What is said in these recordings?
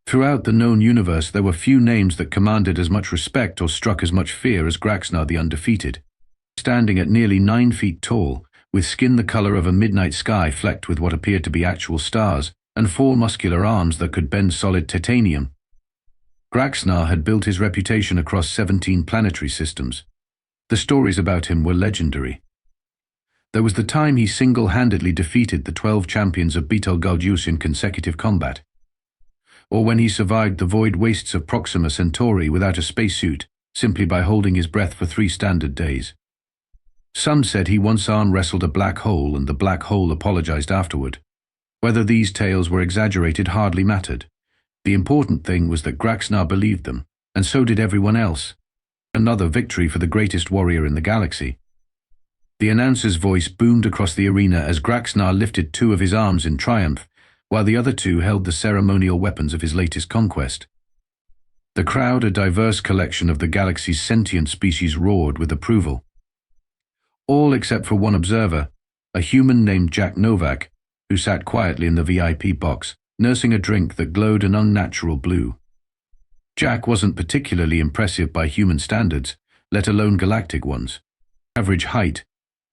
Throughout the known universe, there were few names that commanded as much respect or struck as much fear as Graxnar the Undefeated. Standing at nearly 9 feet tall, with skin the color of a midnight sky flecked with what appeared to be actual stars, and 4 muscular arms that could bend solid titanium, Graxnar had built his reputation across 17 planetary systems. The stories about him were legendary. There was the time he single-handedly defeated the 12 champions of Betelgeuse in consecutive combat, or when he survived the void wastes of Proxima Centauri without a spacesuit, simply by holding his breath for 3 standard days. Some said he once arm-wrestled a black hole and the black hole apologized afterward. Whether these tales were exaggerated hardly mattered. The important thing was that Graxnar believed them, and so did everyone else. Another victory for the greatest warrior in the galaxy. The announcer's voice boomed across the arena as Graxnar lifted 2 of his arms in triumph, while the other 2 held the ceremonial weapons of his latest conquest. The crowd, a diverse collection of the galaxy's sentient species, roared with approval. All except for one observer, a human named Jack Novak, who sat quietly in the VIP box, nursing a drink that glowed an unnatural blue. Jack wasn't particularly impressive by human standards, let alone galactic ones. Average height,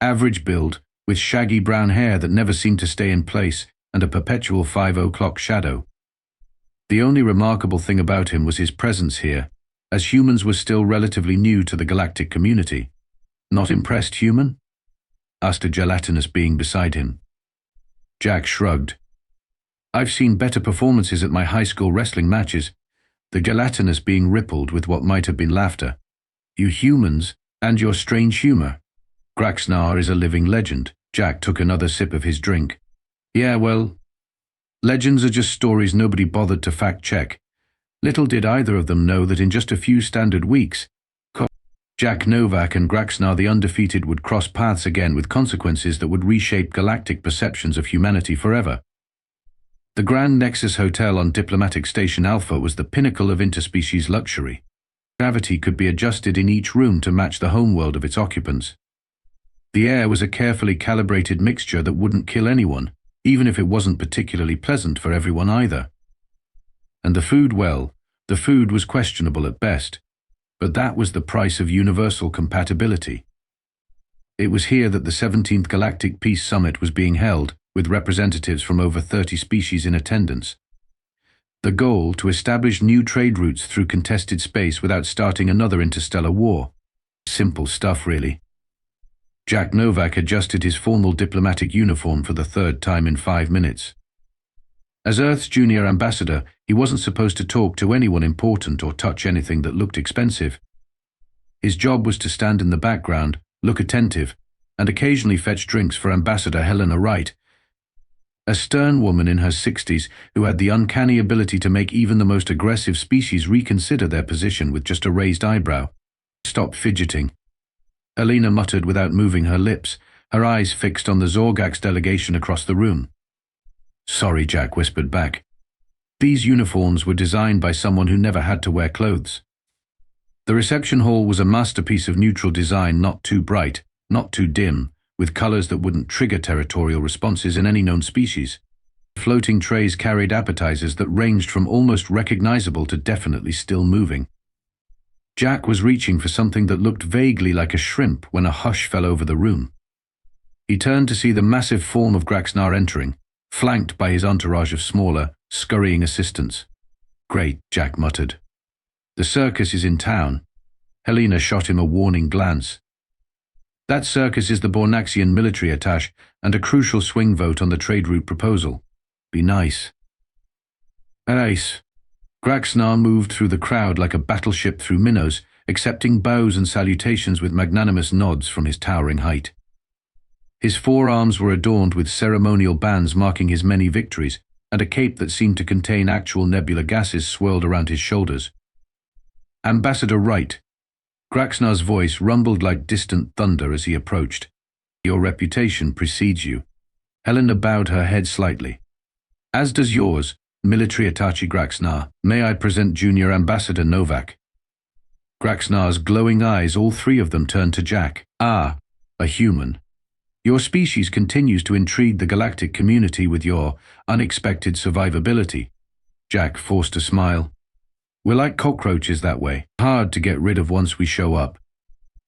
average build, with shaggy brown hair that never seemed to stay in place, and a perpetual 5 o'clock shadow. The only remarkable thing about him was his presence here, as humans were still relatively new to the galactic community. "Not impressed, human?" asked a gelatinous being beside him. Jack shrugged. "I've seen better performances at my high school wrestling matches." The gelatinous being rippled with what might have been laughter. "You humans, and your strange humor. Graxnar is a living legend." Jack took another sip of his drink. "Yeah, well, legends are just stories nobody bothered to fact-check. Little did either of them know that in just a few standard weeks, Jack Novak and Graxnar the Undefeated would cross paths again with consequences that would reshape galactic perceptions of humanity forever. The Grand Nexus Hotel on Diplomatic Station Alpha was the pinnacle of interspecies luxury. Gravity could be adjusted in each room to match the homeworld of its occupants. The air was a carefully calibrated mixture that wouldn't kill anyone, even if it wasn't particularly pleasant for everyone either. And the food, well, the food was questionable at best, but that was the price of universal compatibility. It was here that the 17th Galactic Peace Summit was being held, with representatives from over 30 species in attendance. The goal, to establish new trade routes through contested space without starting another interstellar war. Simple stuff, really. Jack Novak adjusted his formal diplomatic uniform for the 3rd time in 5 minutes. As Earth's junior ambassador, he wasn't supposed to talk to anyone important or touch anything that looked expensive. His job was to stand in the background, look attentive, and occasionally fetch drinks for Ambassador Helena Wright, a stern woman in her 60s who had the uncanny ability to make even the most aggressive species reconsider their position with just a raised eyebrow. "Stop fidgeting," Helena muttered without moving her lips, her eyes fixed on the Zorgax delegation across the room. "Sorry," Jack whispered back. These uniforms were designed by someone who never had to wear clothes. The reception hall was a masterpiece of neutral design, not too bright, not too dim, with colors that wouldn't trigger territorial responses in any known species. Floating trays carried appetizers that ranged from almost recognizable to definitely still moving. Jack was reaching for something that looked vaguely like a shrimp when a hush fell over the room. He turned to see the massive form of Graxnar entering, flanked by his entourage of smaller, scurrying assistants. "Great," Jack muttered. "The circus is in town." Helena shot him a warning glance. "That circus is the Bornaxian military attaché and a crucial swing vote on the trade route proposal. Be nice." "Nice." Graxnar moved through the crowd like a battleship through minnows, accepting bows and salutations with magnanimous nods from his towering height. His forearms were adorned with ceremonial bands marking his many victories, and a cape that seemed to contain actual nebula gases swirled around his shoulders. "Ambassador Wright." Graxnar's voice rumbled like distant thunder as he approached. "Your reputation precedes you." Helena bowed her head slightly. "As does yours, Military Attaché Graxnar. May I present Junior Ambassador Novak?" Graxnar's glowing eyes, all 3 of them, turned to Jack. "Ah, a human. Your species continues to intrigue the galactic community with your unexpected survivability. Jack forced a smile. We're like cockroaches that way, hard to get rid of once we show up.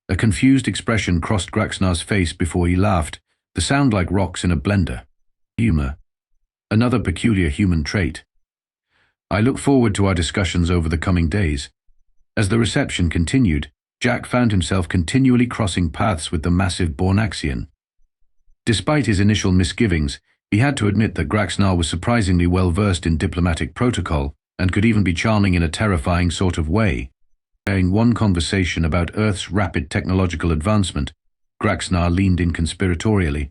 A confused expression crossed Graxnar's face before he laughed, the sound like rocks in a blender. Humor. Another peculiar human trait. I look forward to our discussions over the coming days. As the reception continued, Jack found himself continually crossing paths with the massive Bornaxian. Despite his initial misgivings, he had to admit that Graxnar was surprisingly well versed in diplomatic protocol and could even be charming in a terrifying sort of way. During one conversation about Earth's rapid technological advancement, Graxnar leaned in conspiratorially.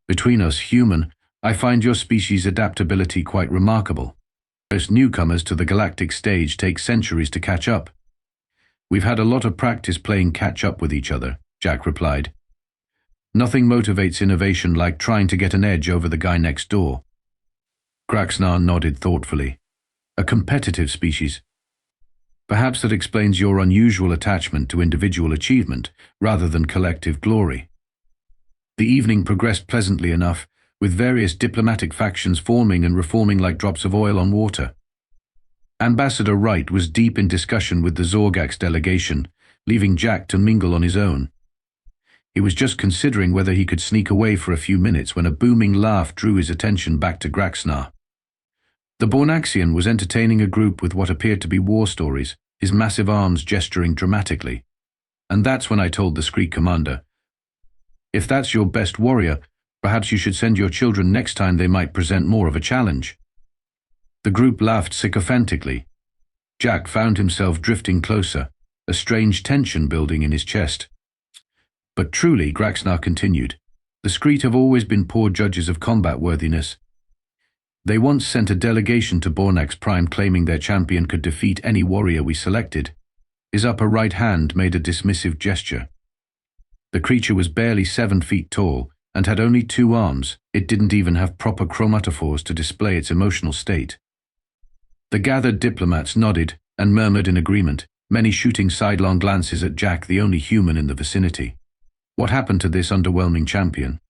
Between us, human, I find your species' adaptability quite remarkable. Most newcomers to the galactic stage take centuries to catch up. We've had a lot of practice playing catch-up with each other, Jack replied. Nothing motivates innovation like trying to get an edge over the guy next door. Graxnar nodded thoughtfully. A competitive species. Perhaps that explains your unusual attachment to individual achievement rather than collective glory. The evening progressed pleasantly enough, with various diplomatic factions forming and reforming like drops of oil on water. Ambassador Wright was deep in discussion with the Zorgax delegation, leaving Jack to mingle on his own. He was just considering whether he could sneak away for a few minutes when a booming laugh drew his attention back to Graxnar. The Bornaxian was entertaining a group with what appeared to be war stories, his massive arms gesturing dramatically. And that's when I told the Skreek commander, "If that's your best warrior, perhaps you should send your children next time, they might present more of a challenge." The group laughed sycophantically. Jack found himself drifting closer, a strange tension building in his chest. But truly, Graxnar continued, the Skreet have always been poor judges of combat worthiness. They once sent a delegation to Bornax Prime claiming their champion could defeat any warrior we selected. His upper right hand made a dismissive gesture. The creature was barely 7 feet tall and had only 2 arms. It didn't even have proper chromatophores to display its emotional state. The gathered diplomats nodded and murmured in agreement, many shooting sidelong glances at Jack, the only human in the vicinity. "What happened to this underwhelming champion?"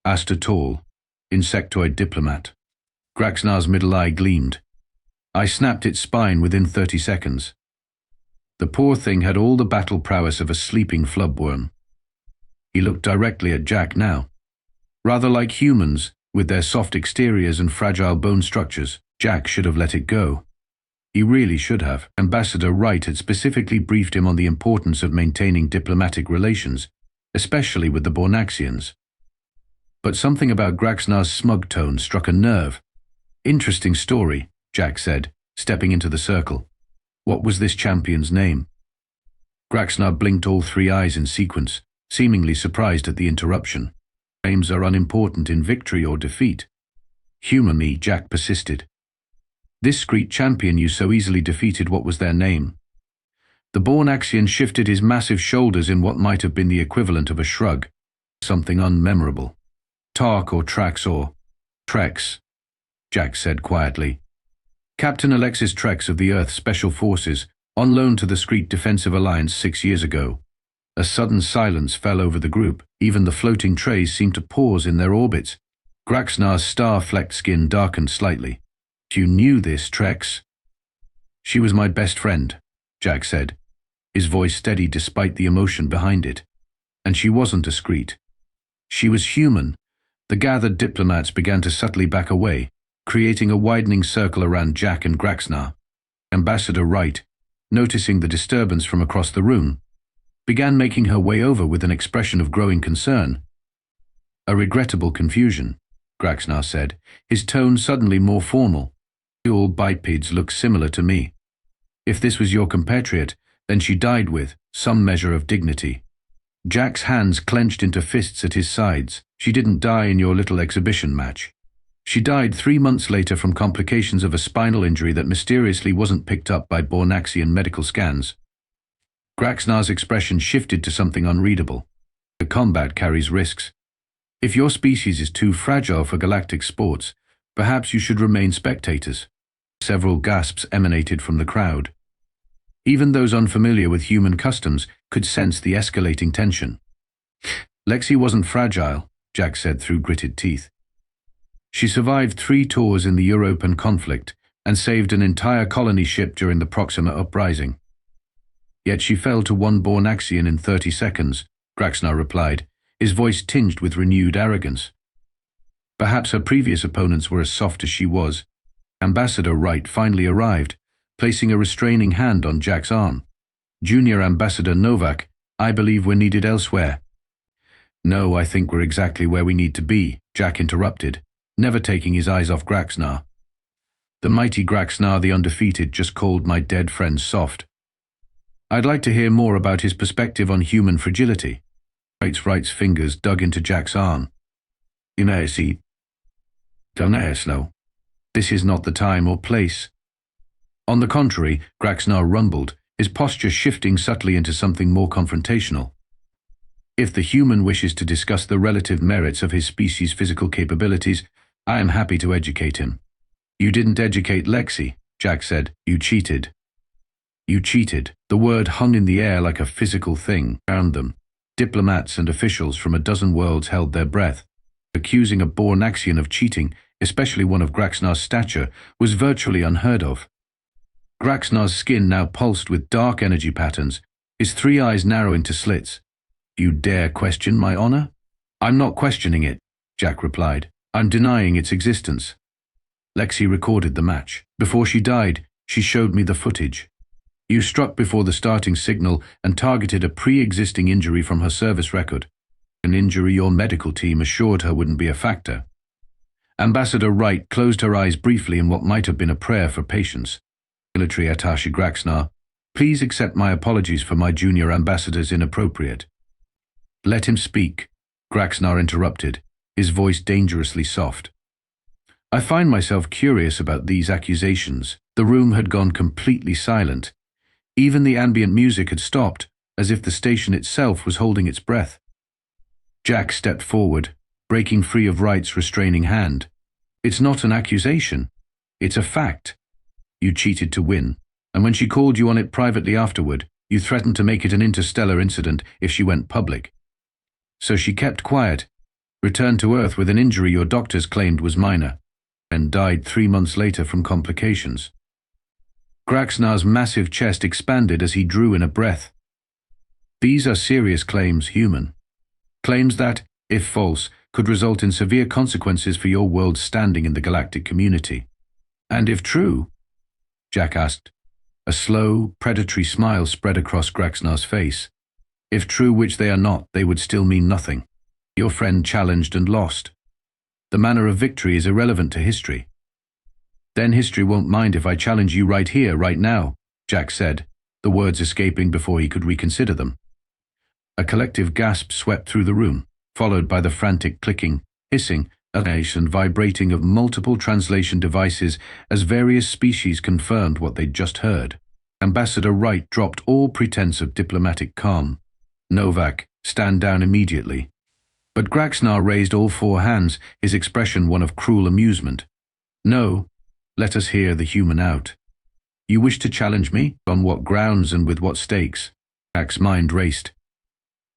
asked a tall, insectoid diplomat. Graxnar's middle eye gleamed. "I snapped its spine within 30 seconds. The poor thing had all the battle prowess of a sleeping flubworm." He looked directly at Jack now. Rather like humans, with their soft exteriors and fragile bone structures, Jack should have let it go. He really should have. Ambassador Wright had specifically briefed him on the importance of maintaining diplomatic relations, especially with the Bornaxians. But something about Graxnar's smug tone struck a nerve. "Interesting story," Jack said, stepping into the circle. "What was this champion's name?" Graxnar blinked all 3 eyes in sequence, seemingly surprised at the interruption. "Names are unimportant in victory or defeat." "Humor me," Jack persisted. "This Skreet champion you so easily defeated, what was their name?" The Bornaxian shifted his massive shoulders in what might have been the equivalent of a shrug. "Something unmemorable. Tark or Trax or Trex," Jack said quietly. "Captain Alexis Trex of the Earth Special Forces, on loan to the Skreet Defensive Alliance 6 years ago." A sudden silence fell over the group. Even the floating trays seemed to pause in their orbits. Graxnar's star-flecked skin darkened slightly. "You knew this, Trex?" "She was my best friend," Jack said, his voice steady despite the emotion behind it. "And she wasn't a Skreet. She was human." The gathered diplomats began to subtly back away, creating a widening circle around Jack and Graxnar. Ambassador Wright, noticing the disturbance from across the room, began making her way over with an expression of growing concern. "A regrettable confusion," Graxnar said, his tone suddenly more formal. "All bipeds look similar to me. If this was your compatriot, then she died with some measure of dignity." Jack's hands clenched into fists at his sides. "She didn't die in your little exhibition match. She died 3 months later from complications of a spinal injury that mysteriously wasn't picked up by Bornaxian medical scans." Graxnar's expression shifted to something unreadable. "The combat carries risks. If your species is too fragile for galactic sports, perhaps you should remain spectators." Several gasps emanated from the crowd. Even those unfamiliar with human customs could sense the escalating tension. "Lexi wasn't fragile," Jack said through gritted teeth. "She survived 3 tours in the European conflict, and saved an entire colony ship during the Proxima uprising. Yet she fell to one Bornaxian in 30 seconds, Graxnar replied, his voice tinged with renewed arrogance. Perhaps her previous opponents were as soft as she was. Ambassador Wright finally arrived, placing a restraining hand on Jack's arm. Junior Ambassador Novak, I believe we're needed elsewhere. No, I think we're exactly where we need to be, Jack interrupted, never taking his eyes off Graxnar. The mighty Graxnar the Undefeated just called my dead friend soft. I'd like to hear more about his perspective on human fragility. Wright's fingers dug into Jack's arm. This is not the time or place. On the contrary, Graxnar rumbled, his posture shifting subtly into something more confrontational. If the human wishes to discuss the relative merits of his species' physical capabilities, I am happy to educate him. You didn't educate Lexi, Jack said. You cheated. You cheated. The word hung in the air like a physical thing around them. Diplomats and officials from a dozen worlds held their breath. Accusing a Bornaxian of cheating, especially one of Graxnar's stature, was virtually unheard of. Graxnar's skin now pulsed with dark energy patterns, his 3 eyes narrow into slits. You dare question my honor? I'm not questioning it, Jack replied. I'm denying its existence. Lexi recorded the match. Before she died, she showed me the footage. You struck before the starting signal and targeted a pre-existing injury from her service record. An injury your medical team assured her wouldn't be a factor. Ambassador Wright closed her eyes briefly in what might have been a prayer for patience. Military Attaché Graxnar, please accept my apologies for my junior ambassador's inappropriate. Let him speak, Graxnar interrupted, his voice dangerously soft. I find myself curious about these accusations. The room had gone completely silent. Even the ambient music had stopped, as if the station itself was holding its breath. Jack stepped forward, breaking free of Wright's restraining hand. It's not an accusation. It's a fact. You cheated to win, and when she called you on it privately afterward, you threatened to make it an interstellar incident if she went public. So she kept quiet, returned to Earth with an injury your doctors claimed was minor, and died 3 months later from complications. Graxnar's massive chest expanded as he drew in a breath. These are serious claims, human. Claims that, if false, could result in severe consequences for your world's standing in the galactic community. And if true? Jack asked. A slow, predatory smile spread across Graxnar's face. If true, which they are not, they would still mean nothing. Your friend challenged and lost. The manner of victory is irrelevant to history. Then history won't mind if I challenge you right here, right now, Jack said, the words escaping before he could reconsider them. A collective gasp swept through the room, followed by the frantic clicking, hissing, and vibrating of multiple translation devices as various species confirmed what they'd just heard. Ambassador Wright dropped all pretense of diplomatic calm. Novak, stand down immediately. But Graxnar raised all 4 hands, his expression one of cruel amusement. No, let us hear the human out. You wish to challenge me? On what grounds and with what stakes? Jack's mind raced.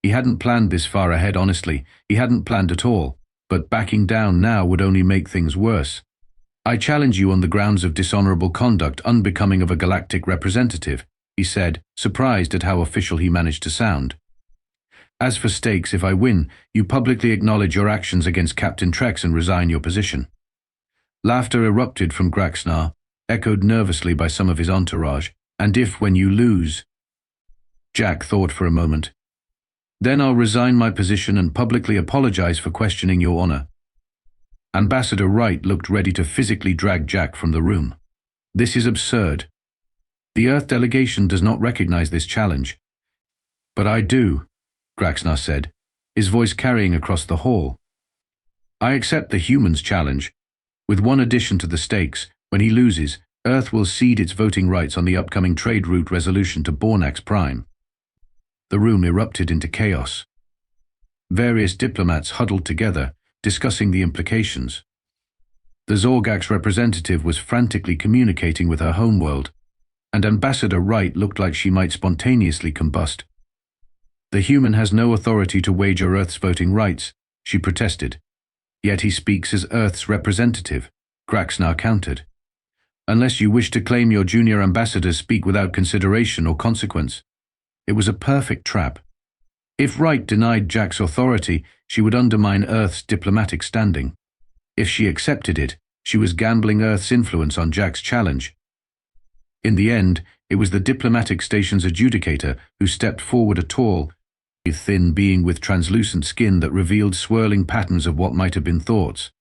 He hadn't planned this far ahead, honestly. He hadn't planned at all. But backing down now would only make things worse. I challenge you on the grounds of dishonorable conduct unbecoming of a galactic representative, he said, surprised at how official he managed to sound. As for stakes, if I win, you publicly acknowledge your actions against Captain Trex and resign your position. Laughter erupted from Graxnar, echoed nervously by some of his entourage. And if, when you lose? Jack thought for a moment. Then I'll resign my position and publicly apologize for questioning your honor. Ambassador Wright looked ready to physically drag Jack from the room. This is absurd. The Earth delegation does not recognize this challenge. But I do, Graxnar said, his voice carrying across the hall. I accept the human's challenge, with one addition to the stakes. When he loses, Earth will cede its voting rights on the upcoming trade route resolution to Bornax Prime. The room erupted into chaos. Various diplomats huddled together, discussing the implications. The Zorgax representative was frantically communicating with her homeworld, and Ambassador Wright looked like she might spontaneously combust. The human has no authority to wager Earth's voting rights, she protested. Yet he speaks as Earth's representative, Graxnar countered. Unless you wish to claim your junior ambassadors speak without consideration or consequence. It was a perfect trap. If Wright denied Jack's authority, she would undermine Earth's diplomatic standing. If she accepted it, she was gambling Earth's influence on Jack's challenge. In the end, it was the diplomatic station's adjudicator who stepped forward, a tall, thin being with translucent skin that revealed swirling patterns of what might have been thoughts.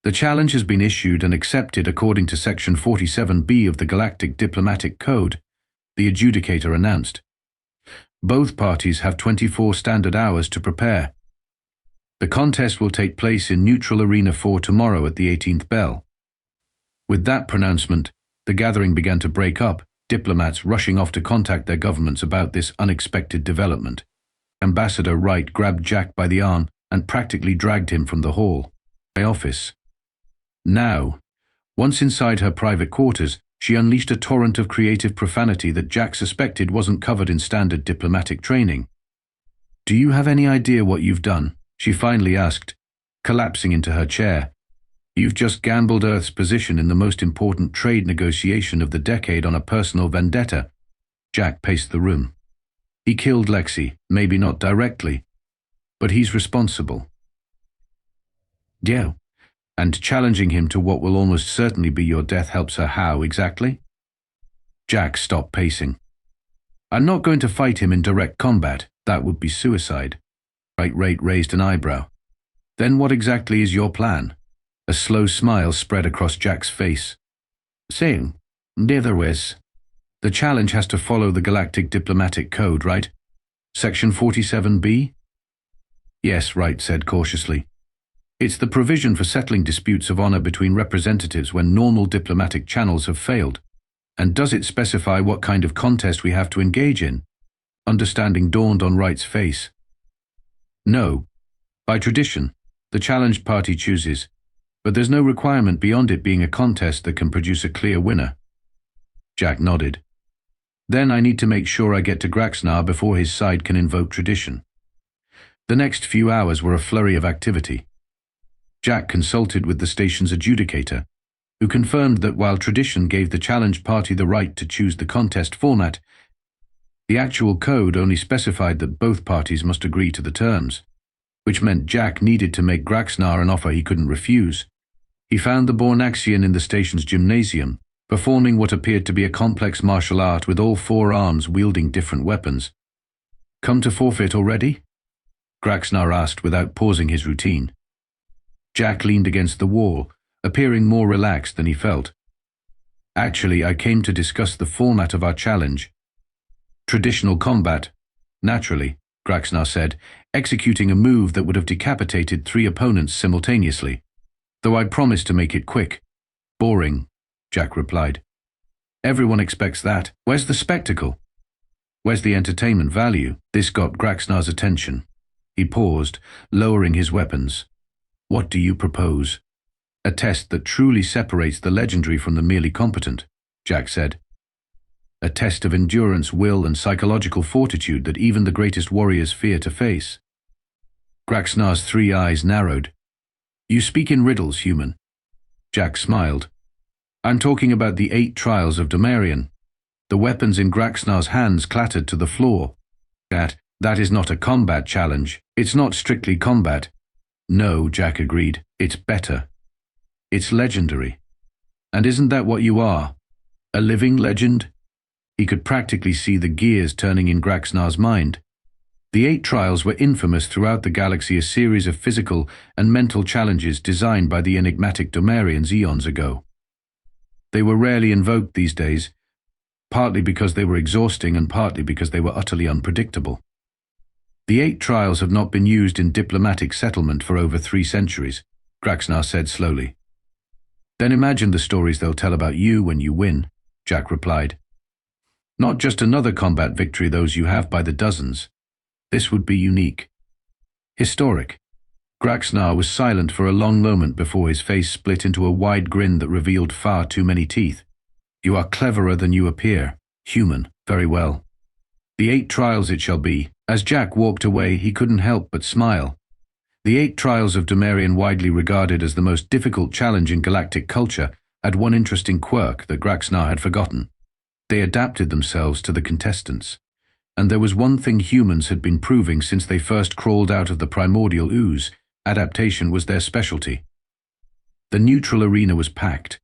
The challenge has been issued and accepted according to Section 47B of the Galactic Diplomatic Code, the adjudicator announced. Both parties have 24 standard hours to prepare. The contest will take place in Neutral Arena 4 tomorrow at the 18th bell. With that pronouncement, the gathering began to break up, diplomats rushing off to contact their governments about this unexpected development. Ambassador Wright grabbed Jack by the arm and practically dragged him from the hall. My office. Now, once inside her private quarters, she unleashed a torrent of creative profanity that Jack suspected wasn't covered in standard diplomatic training. "Do you have any idea what you've done?" she finally asked, collapsing into her chair. "You've just gambled Earth's position in the most important trade negotiation of the decade on a personal vendetta." Jack paced the room. He killed Lexi, maybe not directly, but he's responsible. Yeah. And challenging him to what will almost certainly be your death helps her how, exactly? Jack stopped pacing. "I'm not going to fight him in direct combat. That would be suicide." Wright raised an eyebrow. "Then what exactly is your plan?" A slow smile spread across Jack's face. "Saying, there was. The challenge has to follow the Galactic Diplomatic Code, right? Section 47B? "Yes," Wright said cautiously. "It's the provision for settling disputes of honor between representatives when normal diplomatic channels have failed. And does it specify what kind of contest we have to engage in?" Understanding dawned on Wright's face. "No. By tradition, the challenged party chooses, but there's no requirement beyond it being a contest that can produce a clear winner." Jack nodded. "Then I need to make sure I get to Graxnar before his side can invoke tradition." The next few hours were a flurry of activity. Jack consulted with the station's adjudicator, who confirmed that while tradition gave the challenged party the right to choose the contest format, the actual code only specified that both parties must agree to the terms, which meant Jack needed to make Graxnar an offer he couldn't refuse. He found the Bornaxian in the station's gymnasium, performing what appeared to be a complex martial art with all four arms wielding different weapons. "Come to forfeit already?" Graxnar asked without pausing his routine. Jack leaned against the wall, appearing more relaxed than he felt. "Actually, I came to discuss the format of our challenge." "Traditional combat." "Naturally," Graxnar said, executing a move that would have decapitated 3 opponents simultaneously. "Though I promised to make it quick." "Boring," Jack replied. "Everyone expects that. Where's the spectacle? Where's the entertainment value?" This got Graxnar's attention. He paused, lowering his weapons. "What do you propose?" "A test that truly separates the legendary from the merely competent," Jack said. "A test of endurance, will, and psychological fortitude that even the greatest warriors fear to face." Graxnar's 3 eyes narrowed. "You speak in riddles, human." Jack smiled. "I'm talking about the 8 trials of Domarian." The weapons in Graxnar's hands clattered to the floor. That is not a combat challenge. It's not strictly combat." "No," Jack agreed. "It's better. It's legendary. And isn't that what you are? A living legend?" He could practically see the gears turning in Graxnar's mind. The 8 trials were infamous throughout the galaxy, a series of physical and mental challenges designed by the enigmatic Domarians eons ago. They were rarely invoked these days, partly because they were exhausting and partly because they were utterly unpredictable. "The 8 trials have not been used in diplomatic settlement for over 3 centuries, Graxnar said slowly. "Then imagine the stories they'll tell about you when you win," Jack replied. "Not just another combat victory, those you have by the dozens. This would be unique. Historic." Graxnar was silent for a long moment before his face split into a wide grin that revealed far too many teeth. "You are cleverer than you appear, human. Very well. The 8 trials it shall be." As Jack walked away, he couldn't help but smile. The 8 trials of Domarian, widely regarded as the most difficult challenge in galactic culture, had one interesting quirk that Graxnar had forgotten. They adapted themselves to the contestants. And there was one thing humans had been proving since they first crawled out of the primordial ooze: adaptation was their specialty. The neutral arena was packed.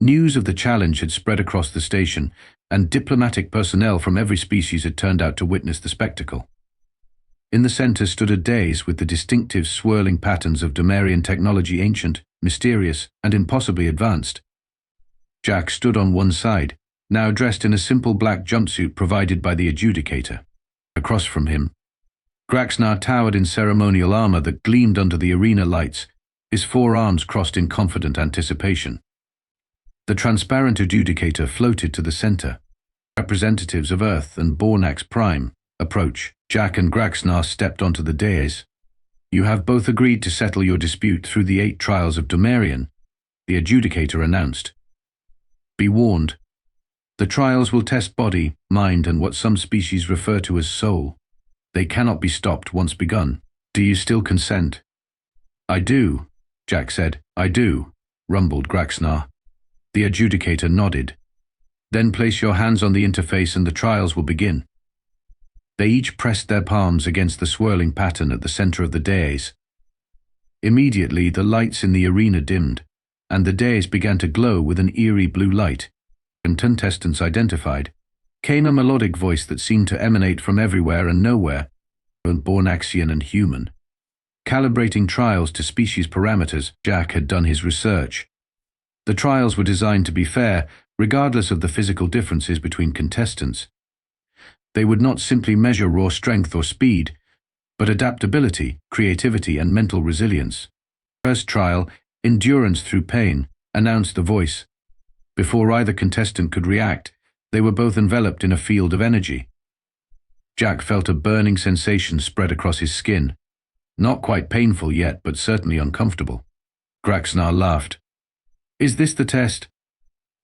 News of the challenge had spread across the station, and diplomatic personnel from every species had turned out to witness the spectacle. In the center stood a dais with the distinctive swirling patterns of Domerian technology, ancient, mysterious, and impossibly advanced. Jack stood on one side, now dressed in a simple black jumpsuit provided by the adjudicator. Across from him, Graxnar towered in ceremonial armor that gleamed under the arena lights, his forearms crossed in confident anticipation. The transparent adjudicator floated to the center. Representatives of Earth and Bornax Prime approach. Jack and Graxnar stepped onto the dais. "You have both agreed to settle your dispute through the 8 trials of Domerian," the adjudicator announced. "Be warned. The trials will test body, mind, and what some species refer to as soul. They cannot be stopped once begun. Do you still consent?" "I do," Jack said. "I do," rumbled Graxnar. The adjudicator nodded. "Then place your hands on the interface and the trials will begin." They each pressed their palms against the swirling pattern at the center of the dais. Immediately, the lights in the arena dimmed, and the dais began to glow with an eerie blue light. And contestants identified came a melodic voice that seemed to emanate from everywhere and nowhere, both Bornaxian and human. Calibrating trials to species parameters, Jack had done his research. The trials were designed to be fair, regardless of the physical differences between contestants. They would not simply measure raw strength or speed, but adaptability, creativity, and mental resilience. First trial, endurance through pain, announced the voice. Before either contestant could react, they were both enveloped in a field of energy. Jack felt a burning sensation spread across his skin. Not quite painful yet, but certainly uncomfortable. Graxnar laughed. "Is this the test?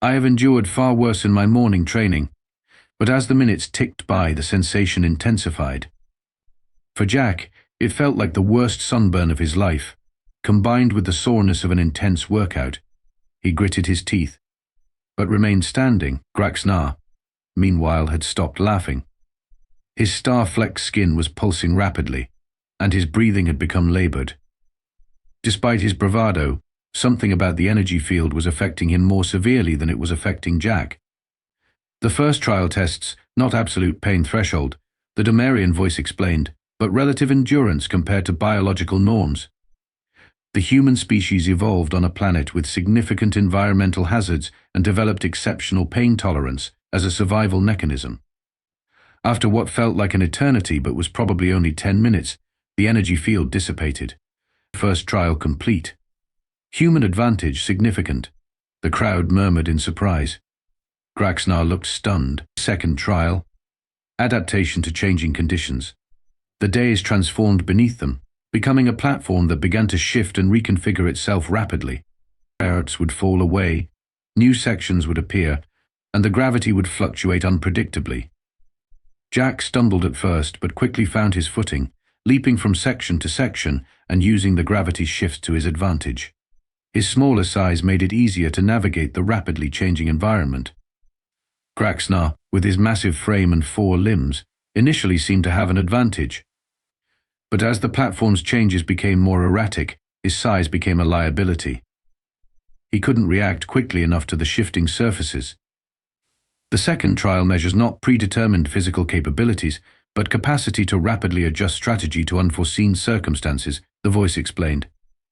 I have endured far worse in my morning training." But as the minutes ticked by, the sensation intensified. For Jack, it felt like the worst sunburn of his life, combined with the soreness of an intense workout. He gritted his teeth, but remained standing. Graxnar, meanwhile, had stopped laughing. His star-flecked skin was pulsing rapidly, and his breathing had become labored. Despite his bravado, something about the energy field was affecting him more severely than it was affecting Jack. "The first trial tests, not absolute pain threshold," the Domerian voice explained, "but relative endurance compared to biological norms. The human species evolved on a planet with significant environmental hazards and developed exceptional pain tolerance as a survival mechanism. After what felt like an eternity but was probably only 10 minutes, the energy field dissipated. First trial complete. Human advantage significant." The crowd murmured in surprise. Graxnar looked stunned. Second trial. Adaptation to changing conditions. The dais transformed beneath them, becoming a platform that began to shift and reconfigure itself rapidly. Parts would fall away, new sections would appear, and the gravity would fluctuate unpredictably. Jack stumbled at first, but quickly found his footing, leaping from section to section and using the gravity shifts to his advantage. His smaller size made it easier to navigate the rapidly changing environment. Graxnar, with his massive frame and 4 limbs, initially seemed to have an advantage. But as the platform's changes became more erratic, his size became a liability. He couldn't react quickly enough to the shifting surfaces. The second trial measures not predetermined physical capabilities, but capacity to rapidly adjust strategy to unforeseen circumstances, the voice explained.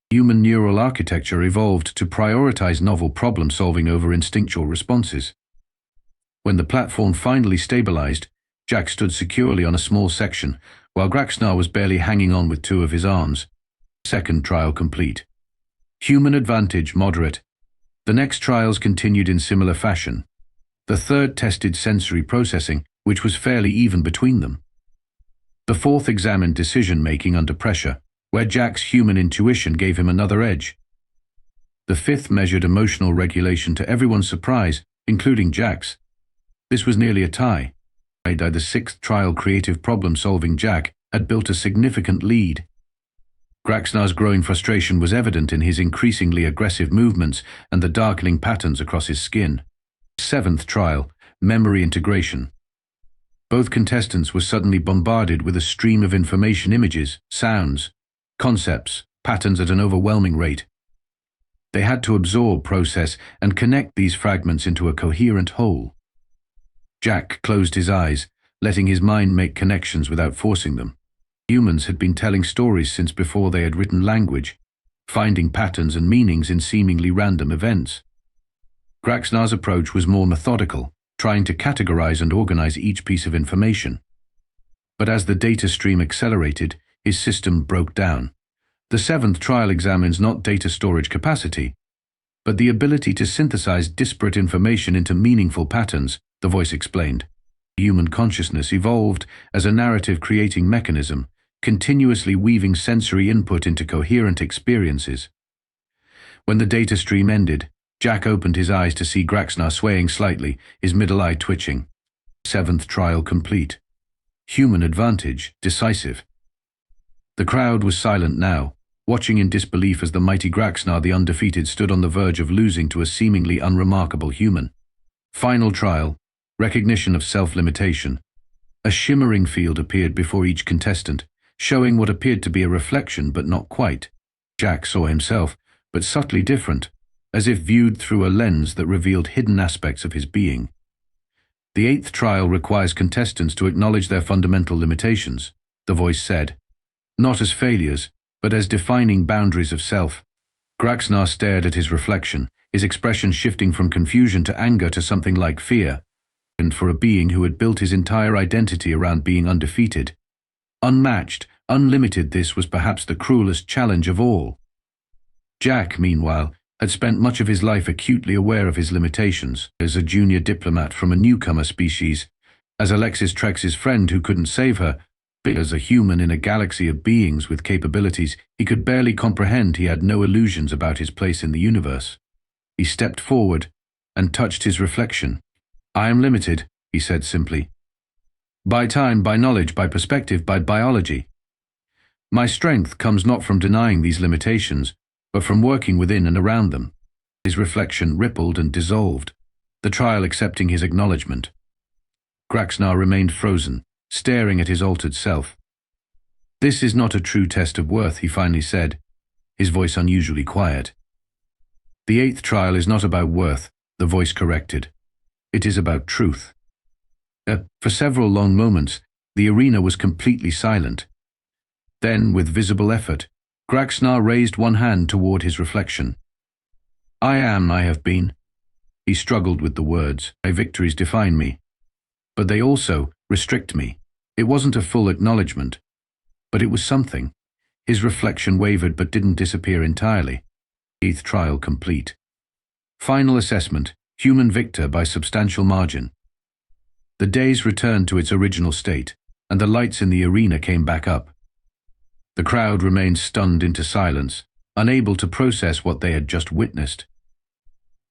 Human neural architecture evolved to prioritize novel problem-solving over instinctual responses. When the platform finally stabilized, Jack stood securely on a small section, while Graxnar was barely hanging on with 2 of his arms. Second trial complete. Human advantage moderate. The next trials continued in similar fashion. The third tested sensory processing, which was fairly even between them. The fourth examined decision-making under pressure, where Jack's human intuition gave him another edge. The fifth measured emotional regulation, to everyone's surprise, including Jack's. This was nearly a tie. By the 6th trial, creative problem-solving Jack had built a significant lead. Graxnar's growing frustration was evident in his increasingly aggressive movements and the darkening patterns across his skin. Seventh trial, memory integration. Both contestants were suddenly bombarded with a stream of information, images, sounds, concepts, patterns at an overwhelming rate. They had to absorb, process, and connect these fragments into a coherent whole. Jack closed his eyes, letting his mind make connections without forcing them. Humans had been telling stories since before they had written language, finding patterns and meanings in seemingly random events. Graxnar's approach was more methodical, trying to categorize and organize each piece of information. But as the data stream accelerated, his system broke down. The seventh trial examines not data storage capacity, but the ability to synthesize disparate information into meaningful patterns, the voice explained. Human consciousness evolved as a narrative-creating mechanism, continuously weaving sensory input into coherent experiences. When the data stream ended, Jack opened his eyes to see Graxnar swaying slightly, his middle eye twitching. Seventh trial complete. Human advantage, decisive. The crowd was silent now, watching in disbelief as the mighty Graxnar the Undefeated stood on the verge of losing to a seemingly unremarkable human. Final trial, recognition of self-limitation. A shimmering field appeared before each contestant, showing what appeared to be a reflection but not quite. Jack saw himself, but subtly different, as if viewed through a lens that revealed hidden aspects of his being. The eighth trial requires contestants to acknowledge their fundamental limitations, the voice said, not as failures, but as defining boundaries of self. Graxnar stared at his reflection, his expression shifting from confusion to anger to something like fear, and for a being who had built his entire identity around being undefeated. Unmatched, unlimited, this was perhaps the cruelest challenge of all. Jack, meanwhile, had spent much of his life acutely aware of his limitations. As a junior diplomat from a newcomer species, as Alexis Trex's friend who couldn't save her, but as a human in a galaxy of beings with capabilities he could barely comprehend, he had no illusions about his place in the universe. He stepped forward and touched his reflection. "I am limited," he said simply. "By time, by knowledge, by perspective, by biology. My strength comes not from denying these limitations, but from working within and around them." His reflection rippled and dissolved, the trial accepting his acknowledgement. Graxnar remained frozen, staring at his altered self. "This is not a true test of worth," he finally said, his voice unusually quiet. "The eighth trial is not about worth," the voice corrected. "It is about truth." For several long moments, the arena was completely silent. Then, with visible effort, Graxnar raised one hand toward his reflection. "I have been." He struggled with the words. "My victories define me, but they also restrict me." It wasn't a full acknowledgement, but it was something. His reflection wavered but didn't disappear entirely. Eighth trial complete. Final assessment, human victor by substantial margin. The daze returned to its original state, and the lights in the arena came back up. The crowd remained stunned into silence, unable to process what they had just witnessed.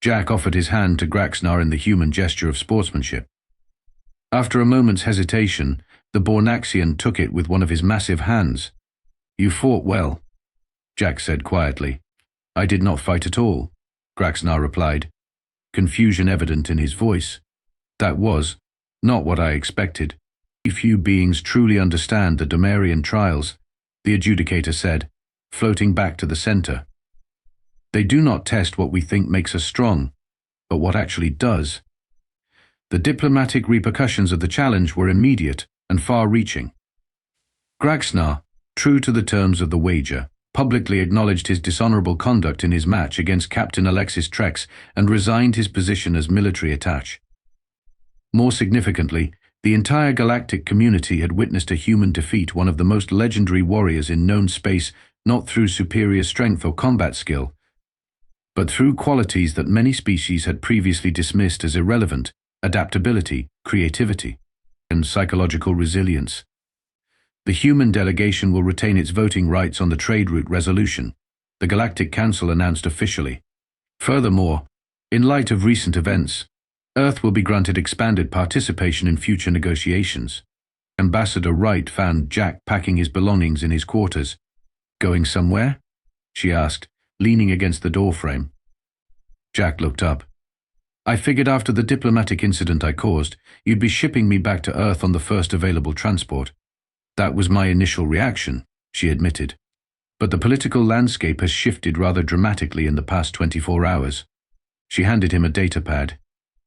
Jack offered his hand to Graxnar in the human gesture of sportsmanship. After a moment's hesitation, the Bornaxian took it with one of his massive hands. "You fought well," Jack said quietly. "I did not fight at all," Graxnar replied, confusion evident in his voice. "That was not what I expected. Few beings truly understand the Domarian trials," the adjudicator said, floating back to the center. "They do not test what we think makes us strong, but what actually does." The diplomatic repercussions of the challenge were immediate and far-reaching. Graxnar, true to the terms of the wager, publicly acknowledged his dishonorable conduct in his match against Captain Alexis Trex and resigned his position as military attaché. More significantly, the entire galactic community had witnessed a human defeat one of the most legendary warriors in known space, not through superior strength or combat skill, but through qualities that many species had previously dismissed as irrelevant: adaptability, creativity, and psychological resilience. The human delegation will retain its voting rights on the trade route resolution, the Galactic Council announced officially. Furthermore, in light of recent events, Earth will be granted expanded participation in future negotiations. Ambassador Wright found Jack packing his belongings in his quarters. Going somewhere? She asked, leaning against the doorframe. Jack looked up. I figured after the diplomatic incident I caused, you'd be shipping me back to Earth on the first available transport. That was my initial reaction, she admitted. But the political landscape has shifted rather dramatically in the past 24 hours. She handed him a datapad.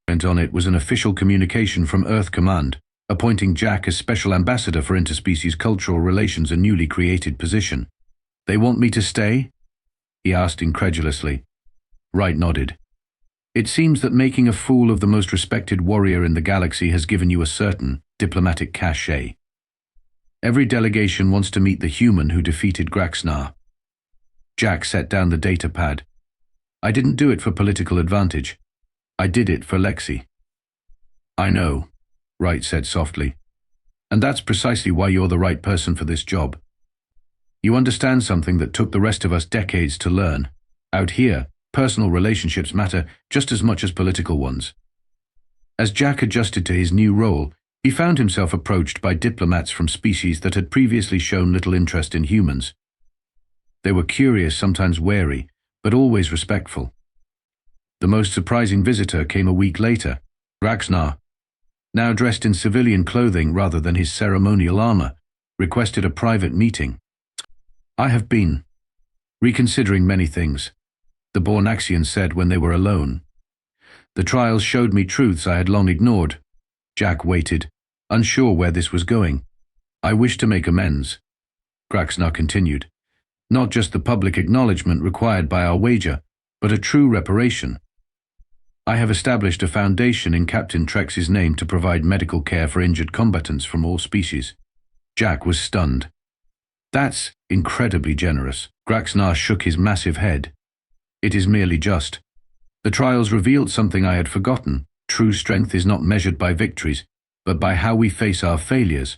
And on it was an official communication from Earth Command, appointing Jack as Special Ambassador for Interspecies Cultural Relations, a newly created position. They want me to stay? He asked incredulously. Wright nodded. It seems that making a fool of the most respected warrior in the galaxy has given you a certain diplomatic cachet. Every delegation wants to meet the human who defeated Graxnar. Jack set down the datapad. I didn't do it for political advantage. I did it for Lexi. I know, Wright said softly. And that's precisely why you're the right person for this job. You understand something that took the rest of us decades to learn. Out here, personal relationships matter just as much as political ones. As Jack adjusted to his new role, he found himself approached by diplomats from species that had previously shown little interest in humans. They were curious, sometimes wary, but always respectful. The most surprising visitor came a week later, Graxnar, now dressed in civilian clothing rather than his ceremonial armor, requested a private meeting. I have been reconsidering many things, the Bornaxian said when they were alone. The trials showed me truths I had long ignored. Jack waited, unsure where this was going. I wish to make amends, Graxnar continued. Not just the public acknowledgement required by our wager, but a true reparation. I have established a foundation in Captain Trex's name to provide medical care for injured combatants from all species. Jack was stunned. That's incredibly generous. Graxnar shook his massive head. It is merely just. The trials revealed something I had forgotten. True strength is not measured by victories, but by how we face our failures.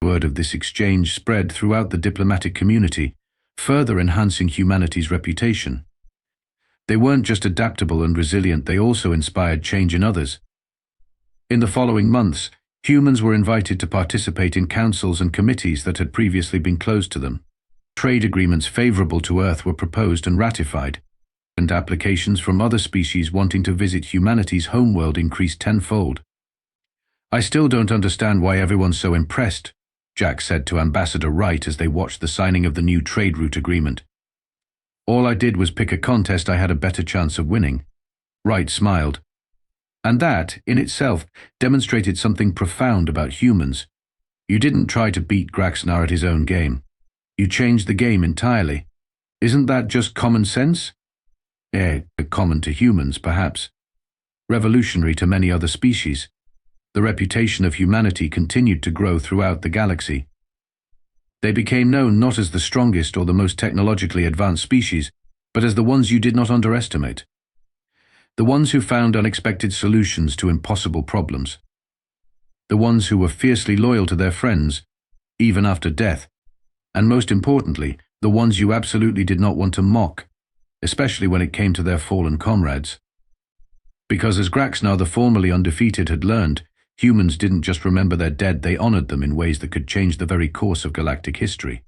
Word of this exchange spread throughout the diplomatic community, further enhancing humanity's reputation. They weren't just adaptable and resilient, they also inspired change in others. In the following months, humans were invited to participate in councils and committees that had previously been closed to them. Trade agreements favorable to Earth were proposed and ratified, and applications from other species wanting to visit humanity's homeworld increased tenfold. I still don't understand why everyone's so impressed, Jack said to Ambassador Wright as they watched the signing of the new trade route agreement. All I did was pick a contest I had a better chance of winning. Wright smiled. And that, in itself, demonstrated something profound about humans. You didn't try to beat Graxnar at his own game. You changed the game entirely. Isn't that just common sense? Common to humans, perhaps. Revolutionary to many other species. The reputation of humanity continued to grow throughout the galaxy. They became known not as the strongest or the most technologically advanced species, but as the ones you did not underestimate. The ones who found unexpected solutions to impossible problems. The ones who were fiercely loyal to their friends, even after death. And most importantly, the ones you absolutely did not want to mock, especially when it came to their fallen comrades. Because as Graxnar, the formerly undefeated, had learned, humans didn't just remember their dead, they honored them in ways that could change the very course of galactic history.